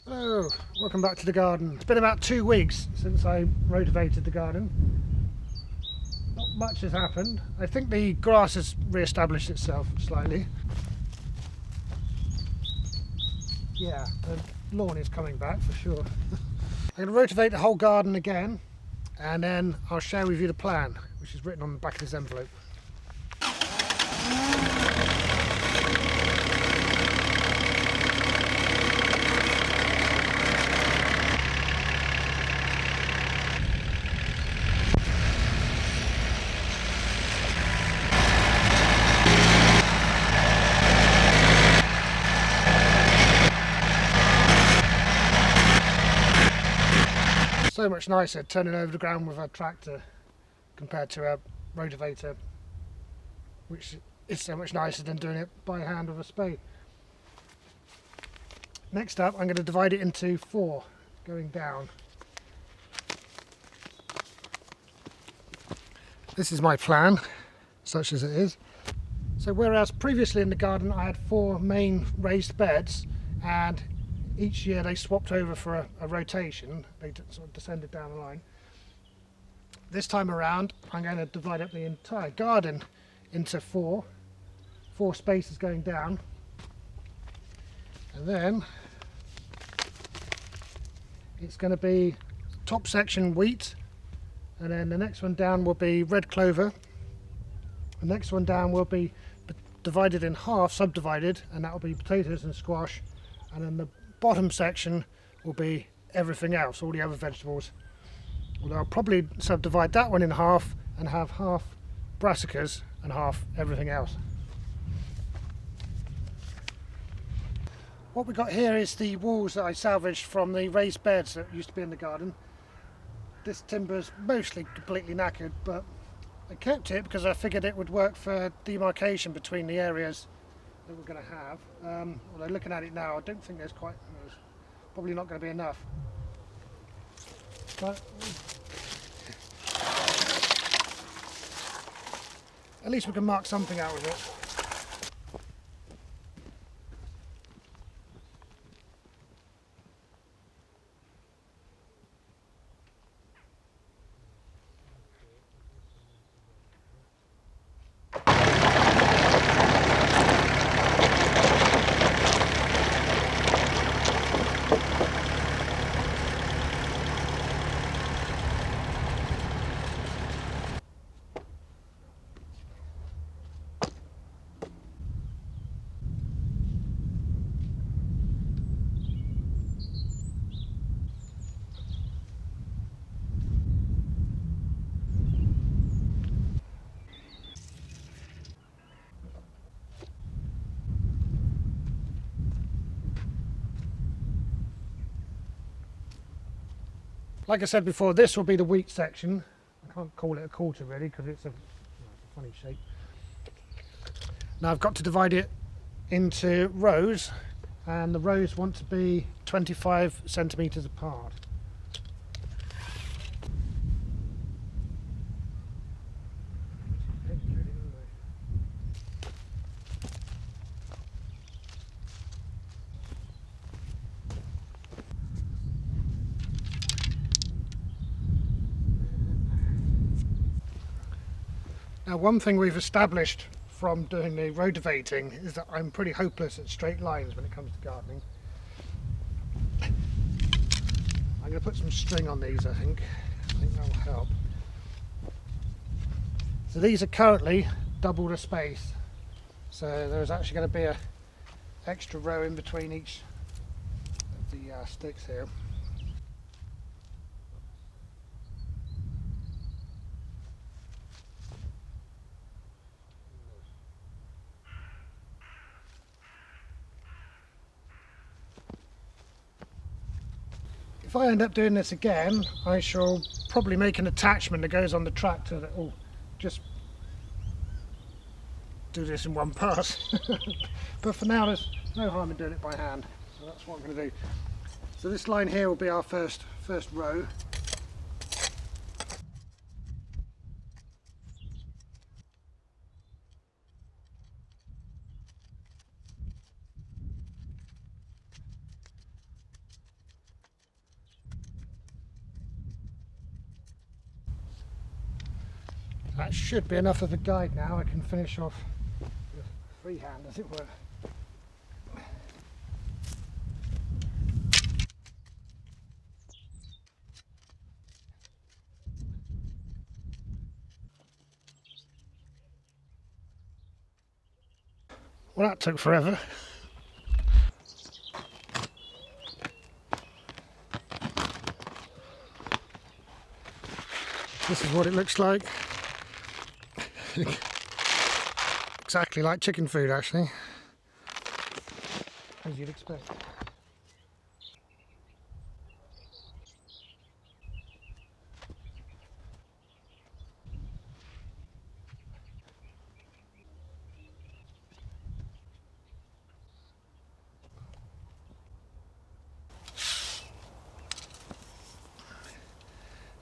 Hello, welcome back to the garden. It's been about 2 weeks since I rotavated the garden. Not much has happened. I think the grass has re-established itself slightly. Yeah, the lawn is coming back for sure. I'm going to rotivate the whole garden again, and then I'll share with you the plan, which is written on the back of this envelope. So much nicer turning over the ground with a tractor compared to a rotavator, which is so much nicer than doing it by hand with a spade. Next up, I'm going to divide it into 4 going down. This is my plan, such as it is. So whereas previously in the garden I had 4 main raised beds, and each year they swapped over for a rotation, they sort of descended down the line. This time around I'm going to divide up the entire garden into 4 spaces going down, and then it's going to be top section wheat, and then the next one down will be red clover, the next one down will be divided in half, subdivided, and that will be potatoes and squash, and then the bottom section will be everything else, all the other vegetables. Although I'll probably subdivide that one in half and have half brassicas and half everything else. What we've got here is the walls that I salvaged from the raised beds that used to be in the garden. This timber's mostly completely knackered, but I kept it because I figured it would work for demarcation between the areas that we're going to have. Although looking at it now, I don't think there's probably not going to be enough. But at least we can mark something out with it. Like I said before, this will be the wheat section. I can't call it a quarter really because it's a funny shape. Now I've got to divide it into rows, and the rows want to be 25 centimetres apart. Now, one thing we've established from doing the rotavating is that I'm pretty hopeless at straight lines when it comes to gardening. I'm going to put some string on these, I think that will help. So these are currently double the space, so there's actually going to be an extra row in between each of the sticks here. If I end up doing this again, I shall probably make an attachment that goes on the tractor that will just do this in one pass. But for now there's no harm in doing it by hand, so that's what I'm going to do. So this line here will be our first row. That should be enough of a guide now. I can finish off with freehand, as it were. Well, that took forever. This is what it looks like. Exactly like chicken food, actually, as you'd expect.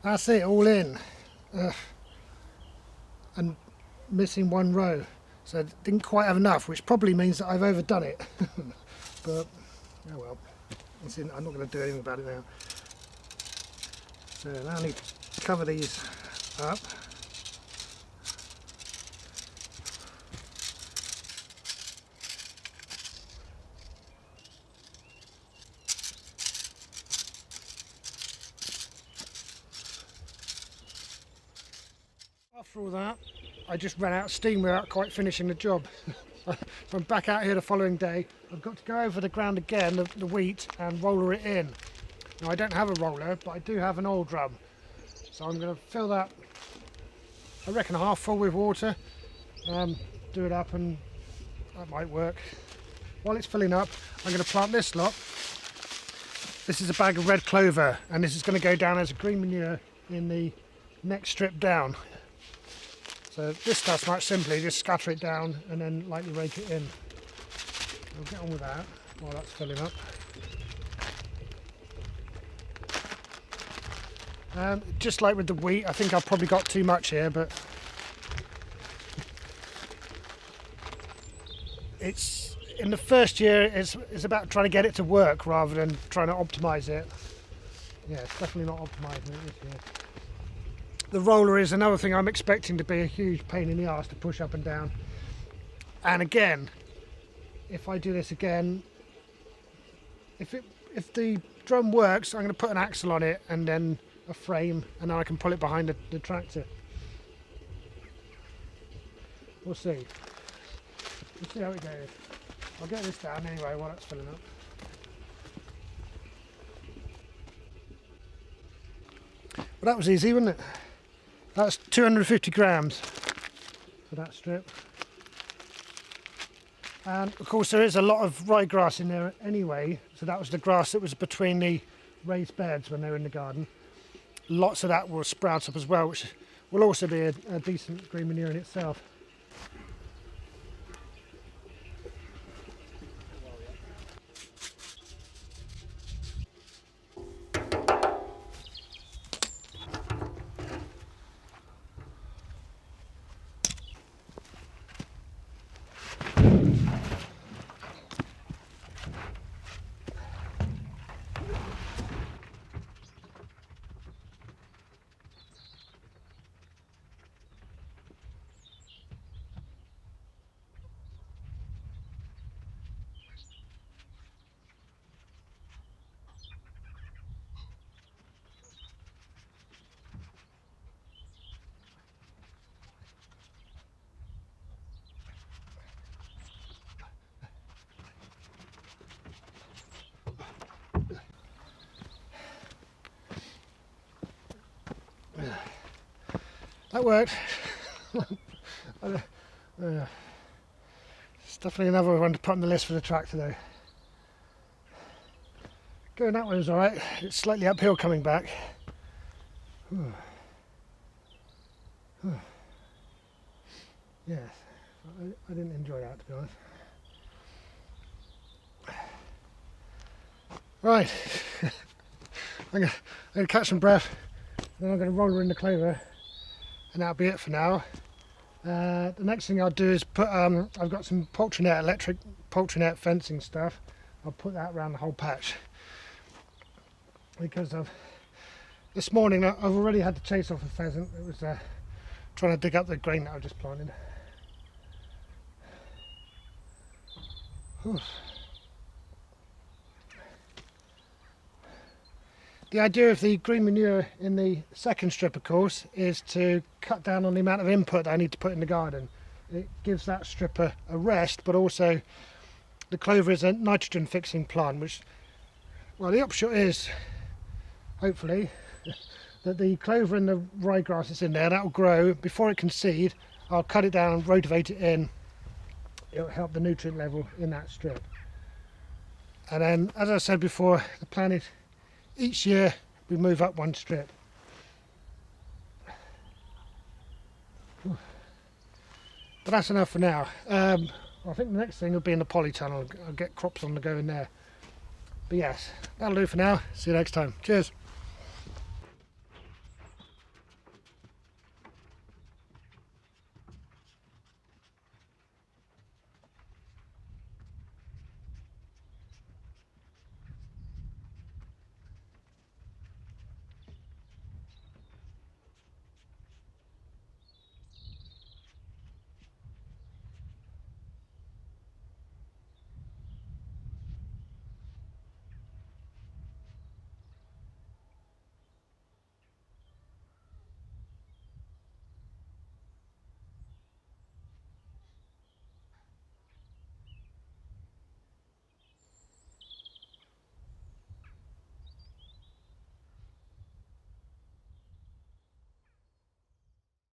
That's it, all in. And missing one row, so I didn't quite have enough, which probably means that I've overdone it. But oh well, I'm not going to do anything about it now. So now I need to cover these up. After all that, I just ran out of steam without quite finishing the job. So I'm back out here the following day. I've got to go over the ground again, the wheat, and roller it in. Now I don't have a roller, but I do have an oil drum. So I'm going to fill that, I reckon, half full with water. Do it up, and that might work. While it's filling up, I'm going to plant this lot. This is a bag of red clover, and this is going to go down as a green manure in the next strip down. So this stuff's quite simply just scatter it down and then lightly rake it in. I'll get on with that while that's filling up. Just like with the wheat, I think I've probably got too much here, but it's in the first year it's about trying to get it to work rather than trying to optimise it. Yeah, it's definitely not optimising it this year. The roller is another thing I'm expecting to be a huge pain in the arse to push up and down. And again, if I do this again, if the drum works, I'm going to put an axle on it and then a frame, and then I can pull it behind the tractor. We'll see. We'll see how it goes. I'll get this down anyway while that's filling up. Well, that was easy, wasn't it? That's 250 grams for that strip. And of course there is a lot of ryegrass in there anyway, so that was the grass that was between the raised beds when they were in the garden. Lots of that will sprout up as well, which will also be a decent green manure in itself. That worked. It's definitely another one to put on the list for the tractor though. Going that way was alright. It's slightly uphill coming back. Yes, I didn't enjoy that, to be honest. Right, I'm going to catch some breath, then I'm going to roll her in the clover, and that'll be it for now. The next thing I'll do is put, I've got some poultry net, electric poultry net fencing stuff. I'll put that around the whole patch. Because this morning I've already had to chase off a pheasant that was trying to dig up the grain that I just planted. Whew. The idea of the green manure in the second strip, of course, is to cut down on the amount of input that I need to put in the garden. It gives that strip a rest, but also the clover is a nitrogen fixing plant, which, well, the upshot is, hopefully, that the clover and the ryegrass that's in there, that will grow. Before it can seed, I'll cut it down and rotivate it in. It'll help the nutrient level in that strip. And then, as I said before, the plan is each year we move up one strip. But that's enough for now. I think the next thing will be in the polytunnel. I'll get crops on the go in there. But yes, that'll do for now. See you next time. Cheers.